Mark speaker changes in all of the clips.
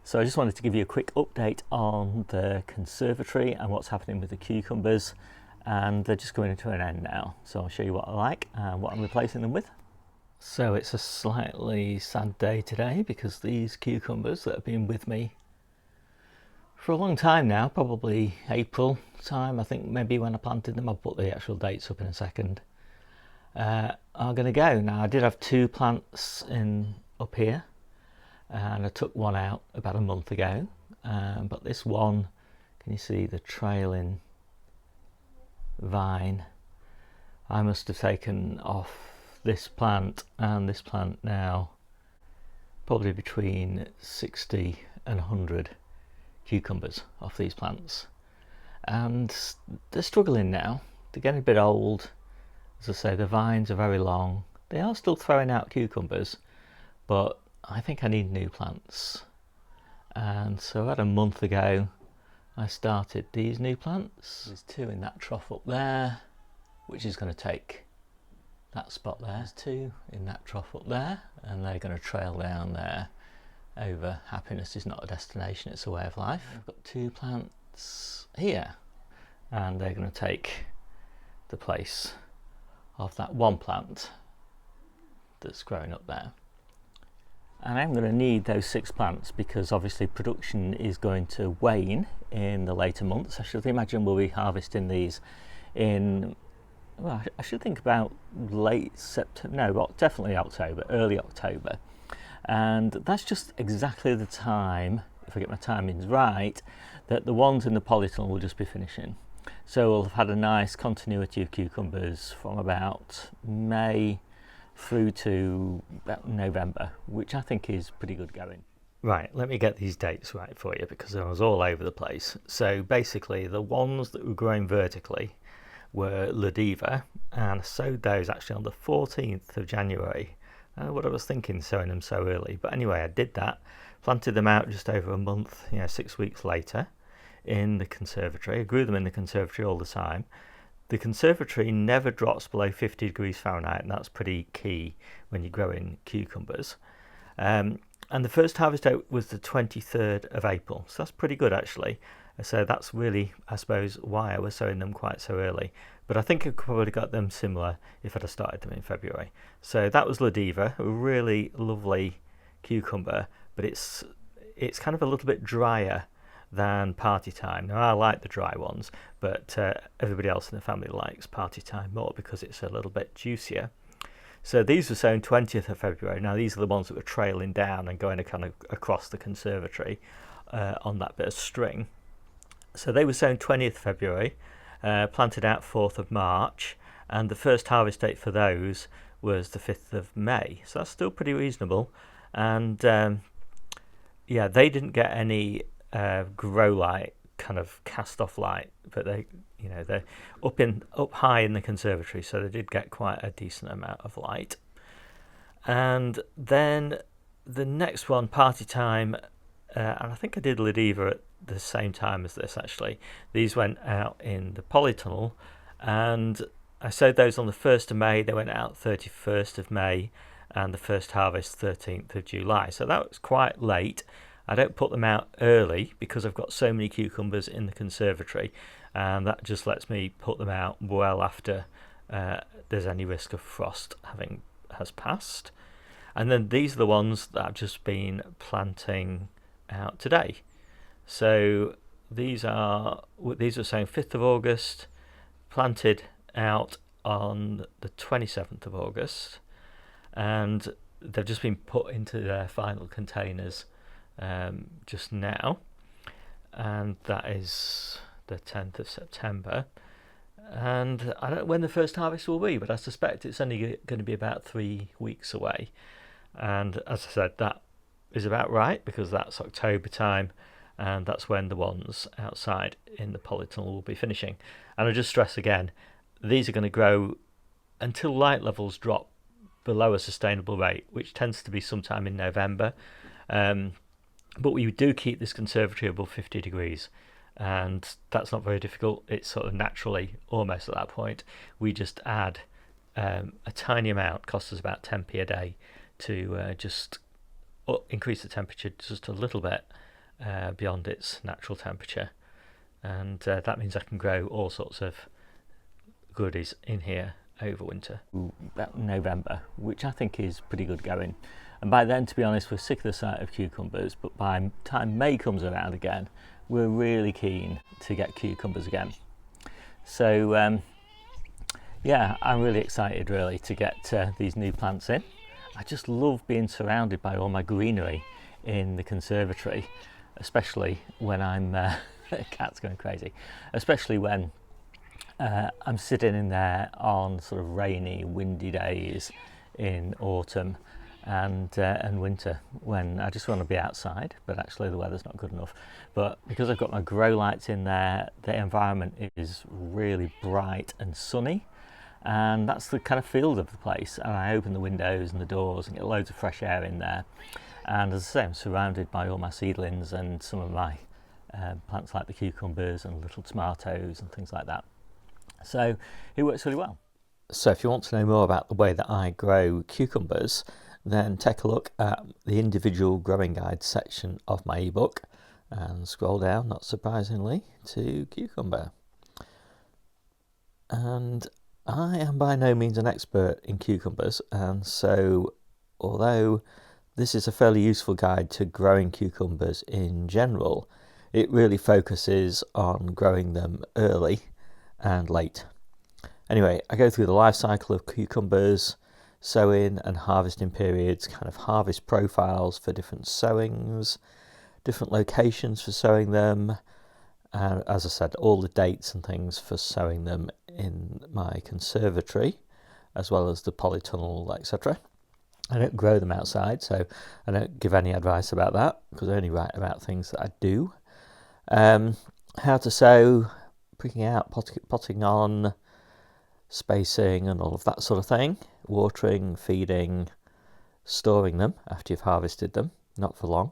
Speaker 1: So I just wanted to give you a quick update on the conservatory and what's happening with the cucumbers, and they're just coming to an end now. So I'll show you what I like and what I'm replacing them with. So it's a slightly sad day today because these cucumbers that have been with me for a long time now, probably April time, I think maybe when I planted them, I'll put the actual dates up in a second, are going to go. Now I did have two plants up here, and I took one out about a month ago, but this one, can you see the trailing vine? I must have taken off this plant and this plant now probably between 60 and 100 cucumbers off these plants, and they're struggling now. They're getting a bit old. As I say, the vines are very long. They are still throwing out cucumbers, but I think I need new plants. And so about a month ago I started these new plants. There's two in that trough up there, which is going to take that spot there. There's two in that trough up there, and they're going to trail down there over happiness is not a destination, it's a way of life. I've got two plants here, and they're going to take the place of that one plant that's growing up there. And I'm going to need those 6 plants because obviously production is going to wane in the later months. I should imagine we'll be harvesting these in, well, I should think about late September, no, well, definitely October, early October. And that's just exactly the time, if I get my timings right, that the ones in the polytunnel will just be finishing. So we'll have had a nice continuity of cucumbers from about May through to about November, which I think is pretty good going. Right, let me get these dates right for you because I was all over the place. So basically the ones that were growing vertically were Lytham, and I sowed those actually on the 14th of January. I don't know what I was thinking sowing them so early, but anyway, I did that, planted them out just over a month, 6 weeks later in the conservatory. I grew them in the conservatory all the time. The conservatory never drops below 50 degrees Fahrenheit, and that's pretty key when you're growing cucumbers. And the first harvest out was the 23rd of April, so that's pretty good actually. So that's really, I suppose, why I was sowing them quite so early. But I think I could probably got them similar if I'd have started them in February. So that was Lytham, a really lovely cucumber, but it's kind of a little bit drier than Party Time. Now I like the dry ones, but everybody else in the family likes Party Time more because it's a little bit juicier. So these were sown 20th of February. Now these are the ones that were trailing down and going kind of across the conservatory on that bit of string. So they were sown 20th February, planted out 4th of March, and the first harvest date for those was the 5th of May. So that's still pretty reasonable. And yeah, they didn't get any grow light, kind of cast off light, but they're up high in the conservatory, so they did get quite a decent amount of light. And then the next one, Party Time, and I think I did Lytham at the same time as this actually. These went out in the polytunnel, and I sowed those on the 1st of May. They went out 31st of May, and the first harvest 13th of July. So that was quite late. I don't put them out early because I've got so many cucumbers in the conservatory, and that just lets me put them out well after there's any risk of frost has passed. And then these are the ones that I've just been planting out today. So these were sown 5th of August, planted out on the 27th of August, and they've just been put into their final containers just now, and that is the 10th of September. And I don't know when the first harvest will be, but I suspect it's only going to be about 3 weeks away. And as I said, that is about right because that's October time, and that's when the ones outside in the polytunnel will be finishing. And I just stress again, these are going to grow until light levels drop below a sustainable rate, which tends to be sometime in November. But we do keep this conservatory above 50 degrees, and that's not very difficult. It's sort of naturally almost at that point. We just add a tiny amount, costs us about 10p a day, to just increase the temperature just a little bit, beyond its natural temperature, and that means I can grow all sorts of goodies in here over winter. About November, which I think is pretty good going, and by then, to be honest, we're sick of the sight of cucumbers, but by the time May comes around again, we're really keen to get cucumbers again. So yeah, I'm really excited really to get these new plants in. I just love being surrounded by all my greenery in the conservatory, especially when I'm the cat's going crazy, especially when I'm sitting in there on sort of rainy, windy days in autumn and winter, when I just want to be outside, but actually the weather's not good enough. But because I've got my grow lights in there, the environment is really bright and sunny, and that's the kind of feel of the place. And I open the windows and the doors and get loads of fresh air in there. And as I say, I'm surrounded by all my seedlings and some of my plants like the cucumbers and little tomatoes and things like that. So it works really well. So if you want to know more about the way that I grow cucumbers, then take a look at the individual growing guide section of my ebook and scroll down, not surprisingly, to cucumber. And I am by no means an expert in cucumbers, and so although this is a fairly useful guide to growing cucumbers in general, it really focuses on growing them early and late. Anyway, I go through the life cycle of cucumbers, sowing and harvesting periods, kind of harvest profiles for different sowings, different locations for sowing them, and as I said, all the dates and things for sowing them in my conservatory, as well as the polytunnel, etc. I don't grow them outside, so I don't give any advice about that, because I only write about things that I do. How to sow, pricking out, potting on, spacing and all of that sort of thing, watering, feeding, storing them after you've harvested them, not for long.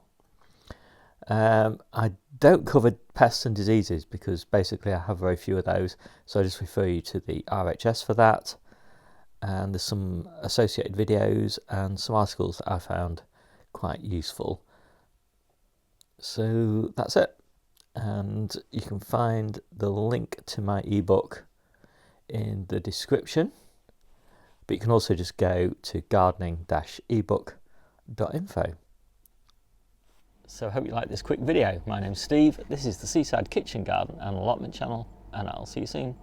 Speaker 1: I don't cover pests and diseases because basically I have very few of those, so I just refer you to the RHS for that. And there's some associated videos and some articles that I found quite useful. So that's it. And you can find the link to my ebook in the description, but you can also just go to gardening-ebook.info. So I hope you like this quick video. My name's Steve, this is the Seaside Kitchen Garden and Allotment channel, and I'll see you soon.